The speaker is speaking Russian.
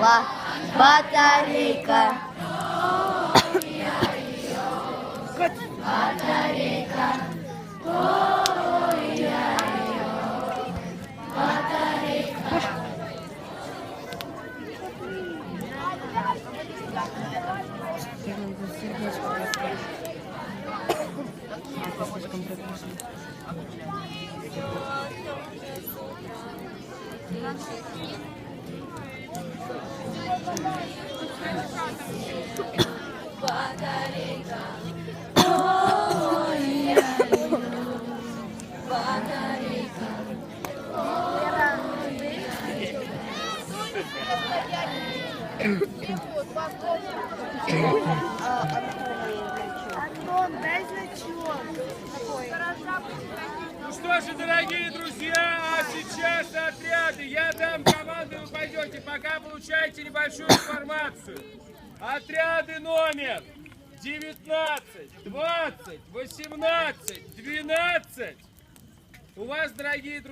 Батарейка. Батарейка. Батарейка. Антон, дай значок. Ну что же, дорогие друзья, а сейчас отряды. Я дам команду, вы пойдете, пока получаете небольшую информацию. Отряды номер 19, 20, 18, 12. У вас, дорогие друзья,